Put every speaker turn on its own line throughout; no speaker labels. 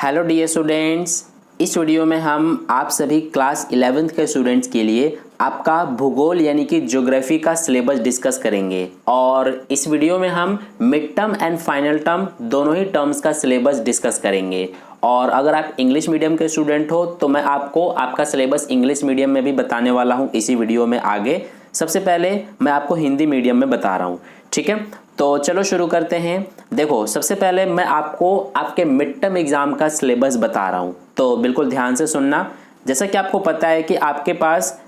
Hello dear students, इस video में हम आप सभी क्लास 11th के स्टूडेंट्स के लिए आपका भूगोल यानी कि ज्योग्राफी का सिलेबस डिस्कस करेंगे। और इस वीडियो में हम mid term and final term दोनों ही टर्म्स का सिलेबस डिस्कस करेंगे। और अगर आप इंग्लिश मीडियम के स्टूडेंट हो तो मैं आपको आपका सिलेबस इंग्लिश मीडियम में भी बताने वाला हूँ इसी वीडियो में आगे। सबसे पहले मैं आपको हिंदी मीडियम में बता रहा हूँ, ठीक है। तो चलो शुरू करते हैं। देखो, सबसे पहले मैं आपको आपके मिड टर्म एग्जाम का सिलेबस बता रहा हूँ, तो बिल्कुल ध्यान से सुनना। जैसा कि आपको पता है कि आपके पास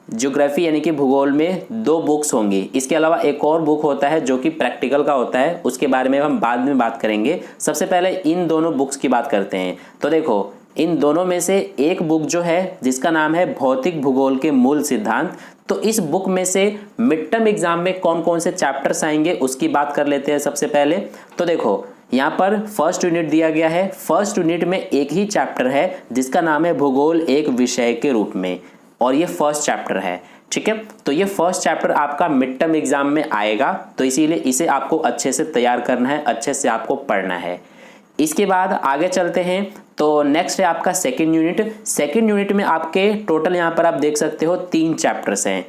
ज्योग्राफी यानी कि भूगोल में 2 बुक्स होंगी। इसके अलावा एक और बुक होता है जो कि प्रैक्टिकल का होता है, उसके बारे में हम बाद में बात करेंगे। सबसे पहले इन दोनों बुक्स की बात करते हैं। तो देखो, इन दोनों में से एक बुक जो है जिसका नाम है भौतिक भूगोल के मूल सिद्धांत, तो इस बुक में से मिड टर्म एग्जाम में कौन कौन से चैप्टर्स आएंगे उसकी बात कर लेते हैं सबसे पहले। तो देखो, यहाँ पर फर्स्ट यूनिट दिया गया है। फर्स्ट यूनिट में एक ही चैप्टर है जिसका नाम है भूगोल एक विषय के रूप में, और ये फर्स्ट चैप्टर है, ठीक है। तो ये फर्स्ट चैप्टर आपका मिड टर्म एग्जाम में आएगा, तो इसीलिए इसे आपको अच्छे से तैयार करना है, अच्छे से आपको पढ़ना है। इसके बाद आगे चलते हैं। तो नेक्स्ट है आपका सेकंड यूनिट। सेकंड यूनिट में आपके टोटल यहाँ पर आप देख सकते हो 3 चैप्टर्स हैं,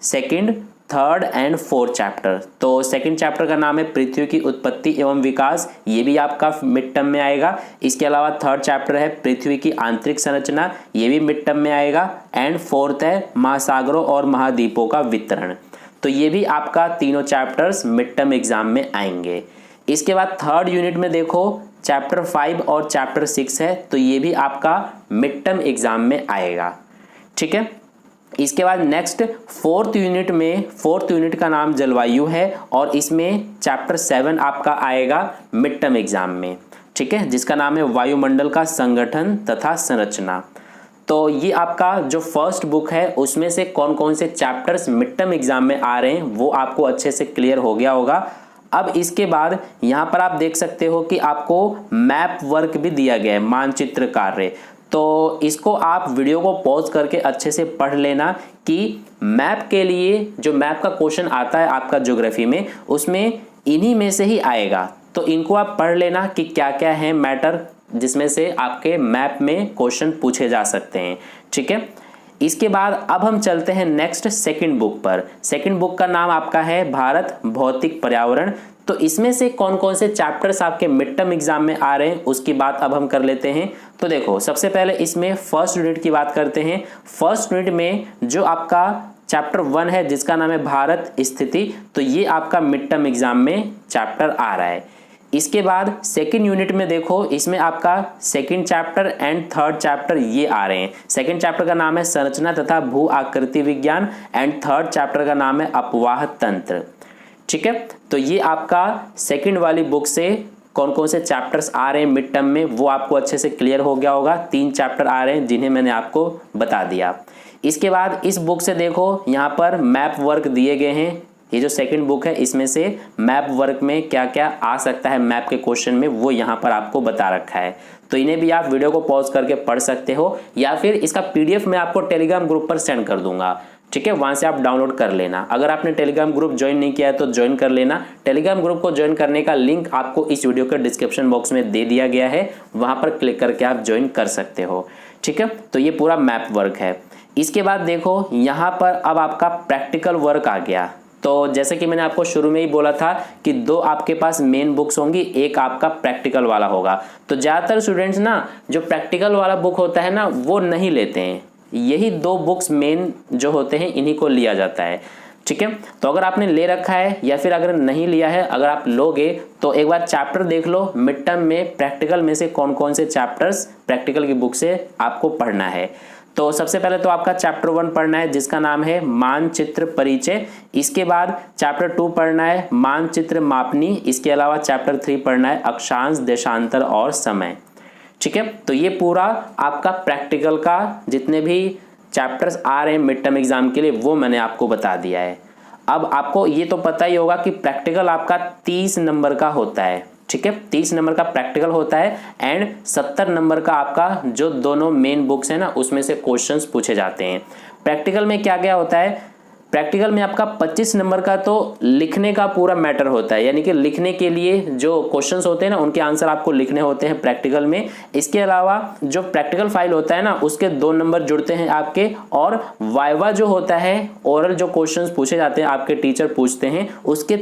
second, third and fourth chapter. तो सेकंड चैप्टर का नाम है पृथ्वी की उत्पत्ति एवं विकास, ये भी आपका मिड टर्म में आएगा। इसके अलावा थर्ड चैप्टर है पृथ्वी की आंतरिक संरचना, ये भी मिड टर्म में आएगा। एंड फोर्थ है महासागरों और महाद्वीपों का वितरण, तो ये भी आपका तीनों चैप्टर्स मिड टर्म एग्जाम में आएंगे। इसके बाद थर्ड यूनिट में देखो चैप्टर 5 और चैप्टर 6 है, तो ये भी आपका मिड टर्म एग्जाम में आएगा, ठीक है। इसके बाद नेक्स्ट फोर्थ यूनिट का नाम जलवायु है, और इसमें चैप्टर 7 आपका आएगा मिड टर्म एग्जाम में, ठीक है, जिसका नाम है वायुमंडल का संगठन तथा संरचना। तो ये आपका जो फर्स्ट बुक है उसमें से कौन कौन से चैप्टर्स मिड टर्म एग्जाम में आ रहे हैं वो आपको अच्छे से क्लियर हो गया होगा। अब इसके बाद यहाँ पर आप देख सकते हो कि आपको मैप वर्क भी दिया गया है, मानचित्र कार्य। तो इसको आप वीडियो को पॉज करके अच्छे से पढ़ लेना कि मैप के लिए जो मैप का क्वेश्चन आता है आपका ज्योग्राफी में, उसमें इन्हीं में से ही आएगा। तो इनको आप पढ़ लेना कि क्या क्या है मैटर जिसमें से आपके मैप में क्वेश्चन पूछे जा सकते हैं, ठीक है। इसके बाद अब हम चलते हैं नेक्स्ट सेकंड बुक पर। सेकंड बुक का नाम आपका है भारत भौतिक पर्यावरण। तो इसमें से कौन कौन से चैप्टर्स आपके मिड टर्म एग्जाम में आ रहे हैं उसकी बात अब हम कर लेते हैं। तो देखो, सबसे पहले इसमें फर्स्ट यूनिट की बात करते हैं। फर्स्ट यूनिट में जो आपका चैप्टर 1 है जिसका नाम है भारत स्थिति, तो ये आपका मिड टर्म एग्जाम में चैप्टर आ रहा है। इसके बाद सेकंड यूनिट में देखो, इसमें आपका second chapter and third chapter ये आ रहे हैं। सेकंड चैप्टर का नाम है संरचना तथा भू आकृति विज्ञान, एंड थर्ड चैप्टर का नाम है अपवाह तंत्र, ठीक है। तो ये आपका सेकंड वाली बुक से कौन कौन से चैप्टर्स आ रहे हैं मिड टर्म में वो आपको अच्छे से क्लियर हो गया होगा। 3 चैप्टर आ रहे हैं जिन्हें मैंने आपको बता दिया। इसके बाद इस बुक से देखो, यहाँ पर मैप वर्क दिए गए हैं। ये जो सेकंड बुक है इसमें से मैप वर्क में क्या क्या आ सकता है मैप के क्वेश्चन में वो यहाँ पर आपको बता रखा है। तो इन्हें भी आप वीडियो को पॉज करके पढ़ सकते हो, या फिर इसका पीडीएफ मैं आपको टेलीग्राम ग्रुप पर सेंड कर दूंगा, ठीक है। वहां से आप डाउनलोड कर लेना। अगर आपने टेलीग्राम ग्रुप ज्वाइन नहीं किया है तो ज्वाइन कर लेना। टेलीग्राम ग्रुप को ज्वाइन करने का लिंक आपको इस वीडियो के डिस्क्रिप्शन बॉक्स में दे दिया गया है, वहां पर क्लिक करके आप ज्वाइन कर सकते हो, ठीक है। तो ये पूरा मैप वर्क है। इसके बाद देखो, यहाँ पर अब आपका प्रैक्टिकल वर्क आ गया। तो जैसे कि मैंने आपको शुरू में ही बोला था कि 2 आपके पास मेन बुक्स होंगी, एक आपका प्रैक्टिकल वाला होगा। तो ज़्यादातर स्टूडेंट्स ना जो प्रैक्टिकल वाला बुक होता है ना वो नहीं लेते हैं। यही 2 बुक्स मेन जो होते हैं इन्हीं को लिया जाता है, ठीक है। तो अगर आपने ले रखा है या फिर अगर नहीं लिया है, अगर आप लोगे तो एक बार चैप्टर देख लो मिड टर्म में प्रैक्टिकल में से कौन कौन से चैप्टर्स प्रैक्टिकल की बुक से आपको पढ़ना है। तो सबसे पहले तो आपका चैप्टर 1 पढ़ना है जिसका नाम है मानचित्र परिचय। इसके बाद चैप्टर 2 पढ़ना है मानचित्र मापनी। इसके अलावा चैप्टर 3 पढ़ना है अक्षांश देशांतर और समय, ठीक है। तो ये पूरा आपका प्रैक्टिकल का जितने भी चैप्टर्स आ रहे हैं मिड टर्म एग्जाम के लिए वो मैंने आपको बता दिया है। अब आपको ये तो पता ही होगा कि प्रैक्टिकल आपका 30 नंबर का होता है, ठीक है। 30 नंबर का प्रैक्टिकल होता है, एंड 70 नंबर का आपका जो दोनों मेन बुक्स है ना उसमें से क्वेश्चंस पूछे जाते हैं। प्रैक्टिकल में क्या क्या होता है, प्रैक्टिकल में आपका 25 नंबर का तो लिखने का पूरा मैटर होता है, यानी कि लिखने के लिए जो क्वेश्चंस होते हैं ना उनके आंसर आपको लिखने होते हैं प्रैक्टिकल में। इसके अलावा जो प्रैक्टिकल फाइल होता है ना उसके 2 नंबर जुड़ते हैं आपके, और वाइवा जो होता है ओरल जो क्वेश्चंस पूछे जाते हैं आपके टीचर पूछते हैं उसके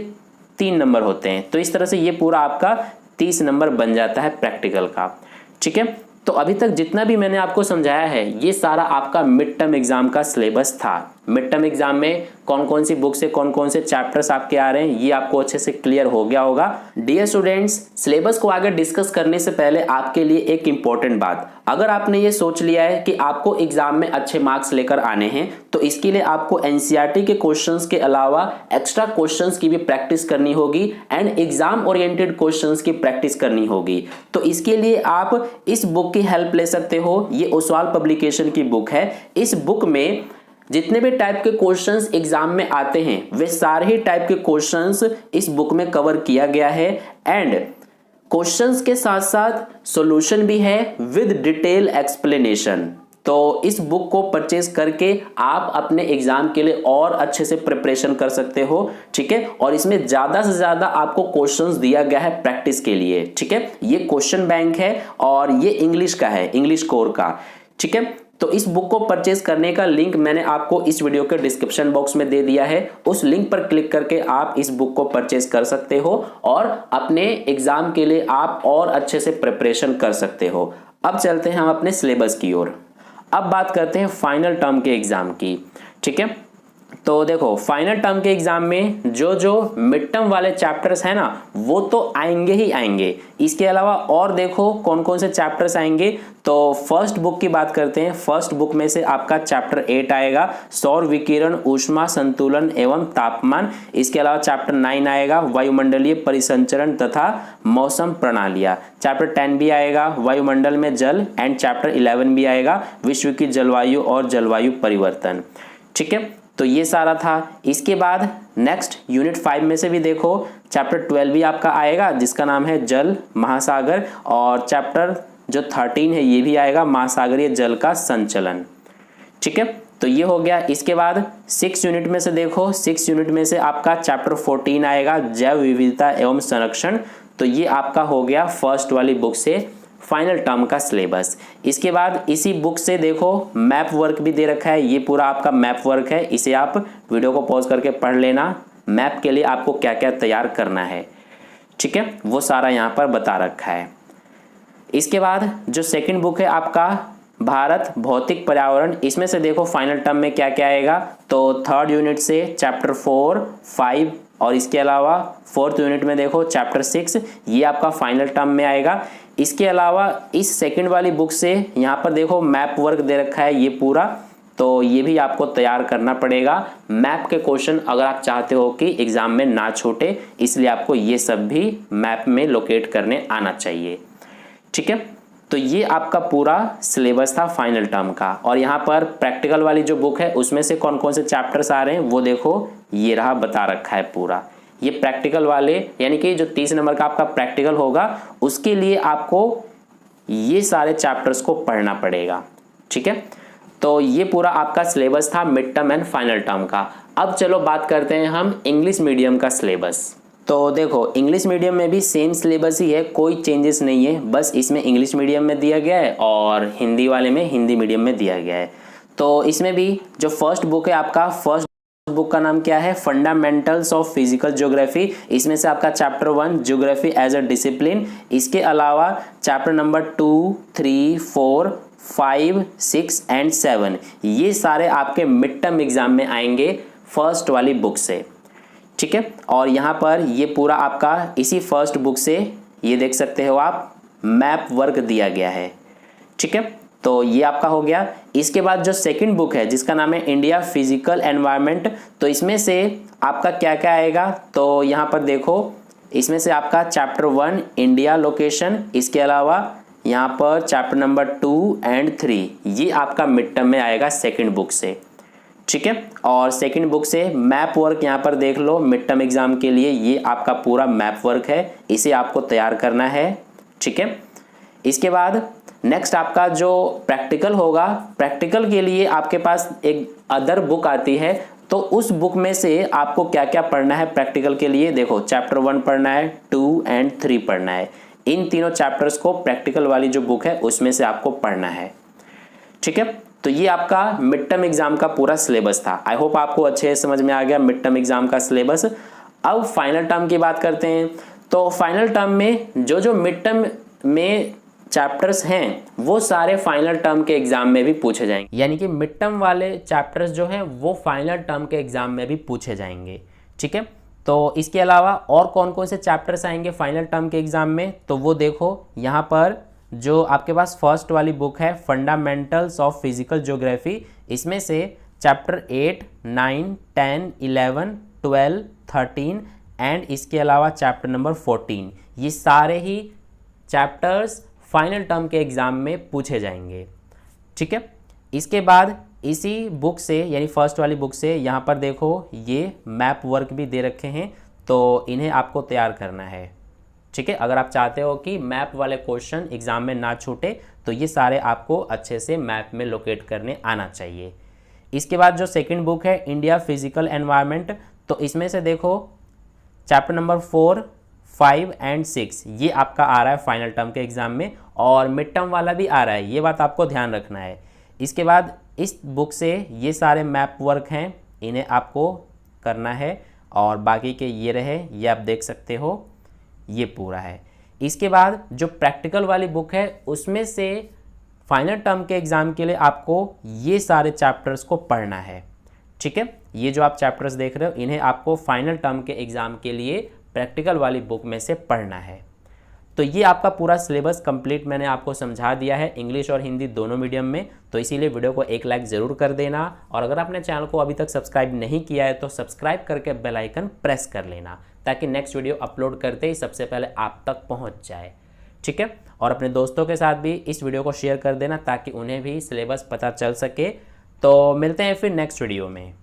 3 नंबर होते हैं। तो इस तरह से ये पूरा आपका 30 नंबर बन जाता है प्रैक्टिकल का। ठीक है, तो अभी तक जितना भी मैंने आपको समझाया है ये सारा आपका मिड टर्म एग्जाम का सिलेबस था। मिड टर्म एग्जाम में कौन कौन सी बुक से कौन कौन से चैप्टर्स आपके आ रहे हैं ये आपको अच्छे से क्लियर हो गया होगा। डियर स्टूडेंट्स, सिलेबस को आगे डिस्कस करने से पहले आपके लिए एक इंपॉर्टेंट बात, अगर आपने ये सोच लिया है कि आपको एग्जाम में अच्छे मार्क्स लेकर आने हैं तो इसके लिए आपको एनसीईआरटी के क्वेश्चंस के अलावा एक्स्ट्रा क्वेश्चंस की भी प्रैक्टिस करनी होगी एंड एग्जाम ओरिएंटेड क्वेश्चंस की प्रैक्टिस करनी होगी। तो इसके लिए आप इस बुक की हेल्प ले सकते हो। ये ओसवाल पब्लिकेशन की बुक है। इस बुक में जितने भी टाइप के क्वेश्चंस एग्जाम में आते हैं वे सारे ही टाइप के क्वेश्चंस इस बुक में कवर किया गया है एंड क्वेश्चंस के साथ साथ सॉल्यूशन भी है विद डिटेल एक्सप्लेनेशन। तो इस बुक को परचेज करके आप अपने एग्जाम के लिए और अच्छे से प्रिपरेशन कर सकते हो। ठीक है, और इसमें ज्यादा से ज्यादा आपको क्वेश्चंस दिया गया है प्रैक्टिस के लिए। ठीक है, ये क्वेश्चन बैंक है और ये इंग्लिश का है, इंग्लिश कोर का। ठीक है, तो इस बुक को परचेज करने का लिंक मैंने आपको इस वीडियो के डिस्क्रिप्शन बॉक्स में दे दिया है। उस लिंक पर क्लिक करके आप इस बुक को परचेज कर सकते हो और अपने एग्जाम के लिए आप और अच्छे से प्रिपरेशन कर सकते हो। अब चलते हैं हम अपने सिलेबस की ओर। अब बात करते हैं फाइनल टर्म के एग्जाम की। ठीक है, तो देखो फाइनल टर्म के एग्जाम में जो जो मिड टर्म वाले चैप्टर्स हैं ना वो तो आएंगे ही आएंगे। इसके अलावा और देखो कौन कौन से चैप्टर्स आएंगे। तो फर्स्ट बुक की बात करते हैं। फर्स्ट बुक में से आपका चैप्टर 8 आएगा, सौर विकिरण, ऊष्मा संतुलन एवं तापमान। इसके अलावा चैप्टर 9 आएगा, वायुमंडलीय परिसंचरण तथा मौसम प्रणालियां। चैप्टर 10 भी आएगा, वायुमंडल में जल, एंड चैप्टर 11 भी आएगा, विश्व की जलवायु और जलवायु परिवर्तन। ठीक है, तो ये सारा था। इसके बाद नेक्स्ट यूनिट 5 में से भी देखो चैप्टर 12 भी आपका आएगा जिसका नाम है जल महासागर, और चैप्टर जो 13 है ये भी आएगा, महासागरीय जल का संचलन। ठीक है, तो ये हो गया। इसके बाद 6 यूनिट में से देखो 6 यूनिट में से आपका चैप्टर 14 आएगा, जैव विविधता एवं संरक्षण। तो ये आपका हो गया फर्स्ट वाली बुक से फाइनल टर्म का सिलेबस। इसके बाद इसी बुक से देखो मैप वर्क भी दे रखा है, ये पूरा आपका मैप वर्क है। इसे आप वीडियो को पॉज करके पढ़ लेना, मैप के लिए आपको क्या क्या तैयार करना है। ठीक है, वो सारा यहाँ पर बता रखा है। इसके बाद जो सेकंड बुक है आपका भारत भौतिक पर्यावरण, इसमें से देखो फाइनल टर्म में क्या क्या आएगा। तो थर्ड यूनिट से चैप्टर 4, 5 और इसके अलावा फोर्थ यूनिट में देखो चैप्टर 6, ये आपका फाइनल टर्म में आएगा। इसके अलावा इस सेकंड वाली बुक से यहाँ पर देखो मैप वर्क दे रखा है ये पूरा, तो ये भी आपको तैयार करना पड़ेगा। मैप के क्वेश्चन अगर आप चाहते हो कि एग्जाम में ना छूटे, इसलिए आपको ये सब भी मैप में लोकेट करने आना चाहिए। ठीक है, तो ये आपका पूरा सिलेबस था फाइनल टर्म का। और यहाँ पर प्रैक्टिकल वाली जो बुक है उसमें से कौन कौन से चैप्टर्स आ रहे हैं वो देखो ये रहा, बता रखा है पूरा। ये प्रैक्टिकल वाले यानी कि जो 30 नंबर का आपका प्रैक्टिकल होगा उसके लिए आपको ये सारे चैप्टर्स को पढ़ना पड़ेगा। ठीक है, तो ये पूरा आपका सिलेबस था mid term and final term का। अब चलो बात करते हैं हम इंग्लिश मीडियम का सिलेबस। तो देखो इंग्लिश मीडियम में भी सेम सिलेबस ही है, कोई चेंजेस नहीं है, बस इसमें इंग्लिश मीडियम में दिया गया है और हिंदी वाले में हिंदी मीडियम में दिया गया है। तो इसमें भी जो फर्स्ट बुक है आपका, फर्स्ट बुक का नाम क्या है, फंडामेंटल्स ऑफ फिजिकल ज्योग्राफी। इसमें से आपका chapter 1 geography as a discipline. इसके अलावा चैप्टर नंबर 2, 3, 4, 5, 6 एंड 7 ये सारे आपके मिड टर्म एग्जाम में आएंगे फर्स्ट वाली बुक से। ठीक है, और यहाँ पर ये पूरा आपका इसी फर्स्ट बुक से ये देख सकते हो आप मैप वर्क दिया गया है। ठीक है, तो ये आपका हो गया। इसके बाद जो सेकंड बुक है जिसका नाम है इंडिया फिजिकल एनवायरनमेंट, तो इसमें से आपका क्या क्या आएगा। तो यहाँ पर देखो इसमें से आपका चैप्टर 1 इंडिया लोकेशन, इसके अलावा यहाँ पर चैप्टर नंबर 2 एंड 3 ये आपका मिड टर्म में आएगा सेकंड बुक से। ठीक है, और सेकंड बुक से मैप वर्क यहाँ पर देख लो मिड टर्म एग्जाम के लिए ये आपका पूरा मैप वर्क है, इसे आपको तैयार करना है। ठीक है, इसके बाद नेक्स्ट आपका जो प्रैक्टिकल होगा, प्रैक्टिकल के लिए आपके पास एक अदर बुक आती है, तो उस बुक में से आपको क्या क्या पढ़ना है प्रैक्टिकल के लिए। देखो चैप्टर 1 पढ़ना है, 2 एंड 3 पढ़ना है। इन तीनों चैप्टर्स को प्रैक्टिकल वाली जो बुक है उसमें से आपको पढ़ना है, ठीक है। तो ये आपका मिड टर्म एग्जाम का पूरा सिलेबस था। आई होप आपको अच्छे से समझ में आ गया मिड टर्म एग्जाम का सिलेबस। अब फाइनल टर्म की बात करते हैं। तो फाइनल टर्म में जो मिड टर्म में चैप्टर्स हैं वो सारे फाइनल टर्म के एग्जाम में भी पूछे जाएंगे, यानी कि मिड टर्म वाले चैप्टर्स जो हैं वो फाइनल टर्म के एग्जाम में भी पूछे जाएंगे, ठीक है। तो इसके अलावा और कौन कौन से चैप्टर्स आएंगे फाइनल टर्म के एग्जाम में, तो वो देखो यहाँ पर जो आपके पास फर्स्ट वाली बुक है फंडामेंटल्स ऑफ फिजिकल ज्योग्राफी, इसमें से चैप्टर 8, 9, 10, 11, 12, 13 एंड इसके अलावा चैप्टर नंबर 14, ये सारे ही चैप्टर्स फाइनल टर्म के एग्ज़ाम में पूछे जाएंगे, ठीक है। इसके बाद इसी बुक से यानी फर्स्ट वाली बुक से यहाँ पर देखो ये मैप वर्क भी दे रखे हैं, तो इन्हें आपको तैयार करना है, ठीक है। अगर आप चाहते हो कि मैप वाले क्वेश्चन एग्जाम में ना छूटे तो ये सारे आपको अच्छे से मैप में लोकेट करने आना चाहिए। इसके बाद जो सेकंड बुक है इंडिया फिजिकल एनवायरनमेंट, तो इसमें से देखो चैप्टर नंबर 4, 5 एंड 6 ये आपका आ रहा है फाइनल टर्म के एग्जाम में, और मिड टर्म वाला भी आ रहा है, ये बात आपको ध्यान रखना है। इसके बाद इस बुक से ये सारे मैप वर्क हैं, इन्हें आपको करना है, और बाकी के ये रहे, ये आप देख सकते हो, ये पूरा है। इसके बाद जो प्रैक्टिकल वाली बुक है उसमें से फाइनल टर्म के एग्ज़ाम के लिए आपको ये सारे चैप्टर्स को पढ़ना है, ठीक है। ये जो आप चैप्टर्स देख रहे हो इन्हें आपको फाइनल टर्म के एग्ज़ाम के लिए प्रैक्टिकल वाली बुक में से पढ़ना है। तो ये आपका पूरा सिलेबस कंप्लीट मैंने आपको समझा दिया है, इंग्लिश और हिंदी दोनों मीडियम में। तो इसीलिए वीडियो को एक लाइक ज़रूर कर देना, और अगर आपने चैनल को अभी तक सब्सक्राइब नहीं किया है तो सब्सक्राइब करके बेल आइकन प्रेस कर लेना, ताकि नेक्स्ट वीडियो अपलोड करते ही सबसे पहले आप तक पहुंच जाए, ठीक है। और अपने दोस्तों के साथ भी इस वीडियो को शेयर कर देना ताकि उन्हें भी सिलेबस पता चल सके। तो मिलते हैं फिर नेक्स्ट वीडियो में।